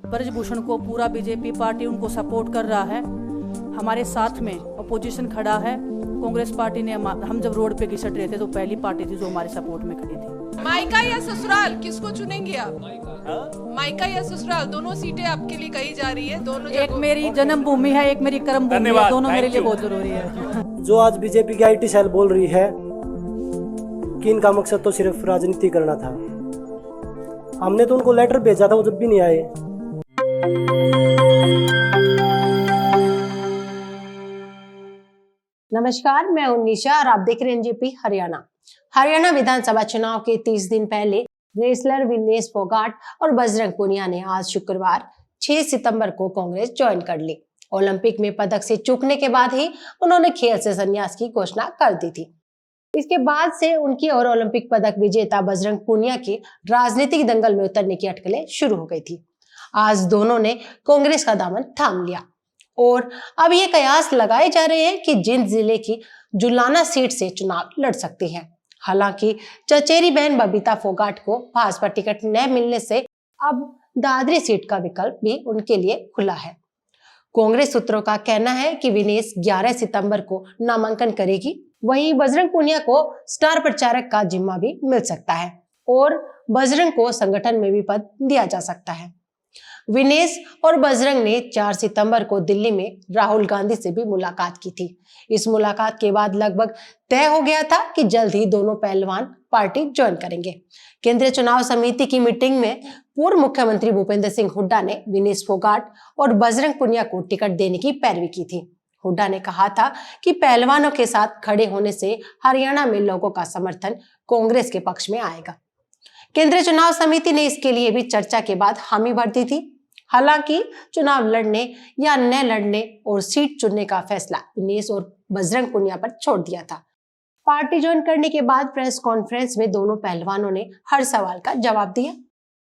ब्रजभूषण को पूरा BJP party उनको सपोर्ट कर रहा है। हमारे साथ में अपोजिशन खड़ा है। कांग्रेस पार्टी ने हम जब रोड पे घिसट रहे थे तो पहली पार्टी थी जो हमारे सपोर्ट में खड़ी थी। मायका या ससुराल किसको चुनेंगे आप? मायका या ससुराल दोनों सीटें आपके लिए कही जा रही है। दोनों एक मेरी जन्मभूमि है, एक मेरी कर्म भूमि है, दोनों मेरे लिए बहुत जरूरी है। जो आज बीजेपी की आईटी सेल बोल रही है कि इनका मकसद तो सिर्फ राजनीति करना था, हमने तो उनको लेटर भेजा था, वो जब भी नहीं आए। नमस्कार, मैं हूं निशा और आप देख रहे हैं एनजेपी हरियाणा विधानसभा चुनाव के 30 दिन पहले रेसलर विनेश फोगाट और बजरंग पुनिया ने आज शुक्रवार 6 सितंबर को कांग्रेस ज्वाइन कर ली। ओलंपिक में पदक से चूकने के बाद ही उन्होंने खेल से संन्यास की घोषणा कर दी थी। इसके बाद से उनकी और ओलंपिक पदक विजेता बजरंग पुनिया की राजनीतिक दंगल में उतरने की अटकलें शुरू हो गई थी। आज दोनों ने कांग्रेस का दामन थाम लिया और अब ये कयास लगाए जा रहे हैं कि जिंद जिले की जुलाना सीट से चुनाव लड़ सकती हैं। हालांकि चचेरी बहन बबीता फोगाट को भाजपा टिकट न मिलने से अब दादरी सीट का विकल्प भी उनके लिए खुला है। कांग्रेस सूत्रों का कहना है कि विनेश 11 सितंबर को नामांकन करेगी। वहीं बजरंग पुनिया को स्टार प्रचारक का जिम्मा भी मिल सकता है और बजरंग को संगठन में भी पद दिया जा सकता है। विनेश और बजरंग ने 4 सितंबर को दिल्ली में राहुल गांधी से भी मुलाकात की थी। इस मुलाकात के बाद लगभग तय हो गया था कि जल्द ही दोनों पहलवान पार्टी ज्वाइन करेंगे। केंद्रीय चुनाव समिति की मीटिंग में पूर्व मुख्यमंत्री भूपेंद्र सिंह हुड्डा ने विनेश फोगाट और बजरंग पुनिया को टिकट देने की पैरवी की थी। हुड्डा ने कहा था कि पहलवानों के साथ खड़े होने से हरियाणा में लोगों का समर्थन कांग्रेस के पक्ष में आएगा। केंद्रीय चुनाव समिति ने इसके लिए भी चर्चा के बाद हामी भर दी थी। हालांकि चुनाव लड़ने या न लड़ने और सीट चुनने का फैसला विनेश और बजरंग पुनिया पर छोड़ दिया था। पार्टी ज्वाइन करने के बाद प्रेस कॉन्फ्रेंस में दोनों पहलवानों ने हर सवाल का जवाब दिया।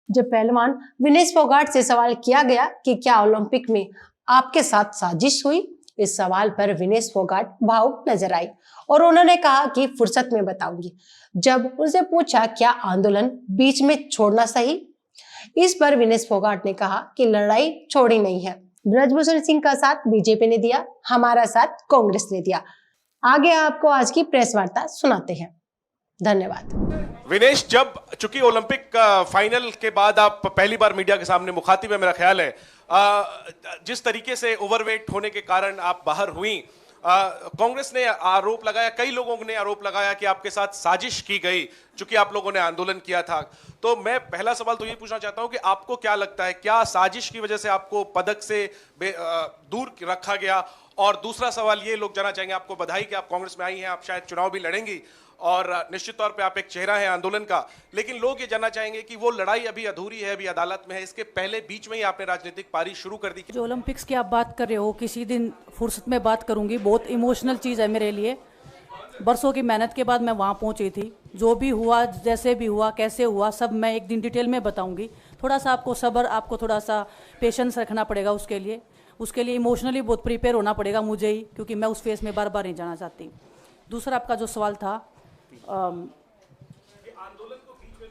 जब पहलवान विनेश फोगाट से सवाल किया गया कि क्या ओलंपिक में आपके साथ साजिश हुई, इस सवाल पर विनेश फोगाट भावुक नजर आई और उन्होंने कहा कि फुर्सत में बताऊंगी। जब उनसे पूछा क्या आंदोलन बीच में छोड़ना सही, इस पर विनेश फोगाट ने कहा कि लड़ाई छोड़ी नहीं है। ब्रजभूषण सिंह का साथ बीजेपी ने दिया, हमारा साथ कांग्रेस ने दिया। आगे आपको आज की प्रेस वार्ता सुनाते हैं। धन्यवाद। विनेश, जब चूंकि ओलंपिक फाइनल के बाद आप पहली बार मीडिया के सामने मुखातिब है, मेरा ख्याल है जिस तरीके से ओवरवेट होने के कारण आप बाहर हुई, कांग्रेस ने आरोप लगाया, कई लोगों ने आरोप लगाया कि आपके साथ साजिश की गई चूंकि आप लोगों ने आंदोलन किया था। तो मैं पहला सवाल तो ये पूछना चाहता हूं कि आपको क्या लगता है, क्या साजिश की वजह से आपको पदक से दूर रखा गया? और दूसरा सवाल ये लोग जानना चाहेंगे, आपको बधाई कि आप कांग्रेस में आई हैं, आप शायद चुनाव भी लड़ेंगी और निश्चित तौर पे आप एक चेहरा है आंदोलन का, लेकिन लोग ये जानना चाहेंगे कि वो लड़ाई अभी अधूरी है, अभी अदालत में है, इसके पहले बीच में ही आपने राजनीतिक पारी शुरू कर दी। जो ओलंपिक्स की आप बात कर रहे हो, किसी दिन फुर्सत में बात करूंगी। बहुत इमोशनल चीज़ है मेरे लिए। बरसों की मेहनत के बाद मैं वहाँ पहुँची थी। जो भी हुआ, जैसे भी हुआ, कैसे हुआ, सब मैं एक दिन डिटेल में बताऊंगी। थोड़ा सा आपको सब्र, आपको थोड़ा सा पेशेंस रखना पड़ेगा। उसके लिए इमोशनली बहुत प्रिपेयर होना पड़ेगा मुझे ही, क्योंकि मैं उस फेस में बार बार नहीं जाना चाहती। दूसरा आपका जो सवाल था,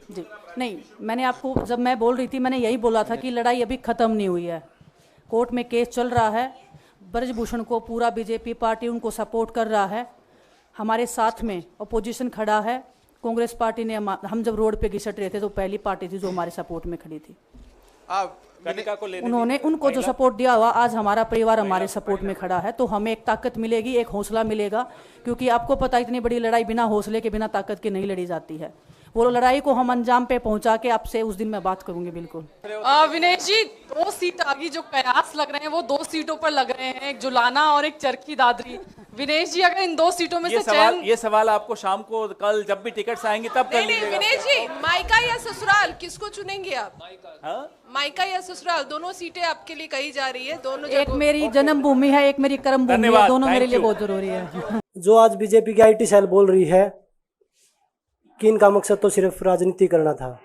जी नहीं, मैंने आपको जब मैं बोल रही थी मैंने यही बोला था कि लड़ाई अभी ख़त्म नहीं हुई है। कोर्ट में केस चल रहा है। ब्रजभूषण को पूरा बीजेपी पार्टी उनको सपोर्ट कर रहा है। हमारे साथ में अपोजिशन खड़ा है। कांग्रेस पार्टी ने हम जब रोड पे घिसट रहे थे तो पहली पार्टी थी जो हमारे सपोर्ट में खड़ी थी। उन्होंने उनको जो सपोर्ट दिया हुआ, आज हमारा परिवार हमारे सपोर्ट में खड़ा है, तो हमें एक ताकत मिलेगी, एक हौसला मिलेगा। क्योंकि आपको पता, इतनी बड़ी लड़ाई बिना हौसले के, बिना ताकत के नहीं लड़ी जाती है। वो लड़ाई को हम अंजाम पे पहुंचा के आपसे उस दिन मैं बात करूंगी। बिल्कुल विनेश जी, 2 सीट आ गई, जो कयास लग रहे हैं वो 2 सीटों पर लग रहे हैं, एक जुलाना और एक चरखी दादरी। विनेश जी, अगर इन 2 सीटों में से ये सवाल आपको शाम को कल जब भी टिकट्स आएंगे तब कर लीजिएगा। विनेश जी, मायका या ससुराल किसको चुनेंगे आप? मायका या ससुराल दोनों सीटें आपके लिए कही जा रही है। दोनों एक मेरी जन्मभूमि है, एक मेरी कर्म भूमि है, दोनों मेरे लिए बहुत जरूरी है। जो आज बीजेपी की आईटी सेल बोल रही है कि इनका मकसद तो सिर्फ राजनीति करना था,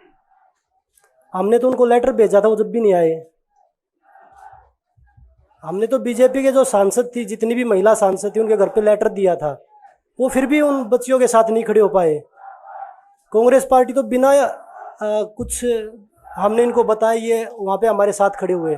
हमने तो उनको लेटर भेजा था, वो जब भी नहीं आए। हमने तो बीजेपी के जो सांसद थी, जितनी भी महिला सांसद थी, उनके घर पे लेटर दिया था, वो फिर भी उन बच्चियों के साथ नहीं खड़े हो पाए। कांग्रेस पार्टी तो बिना कुछ हमने इनको बताया, ये वहाँ पे हमारे साथ खड़े हुए।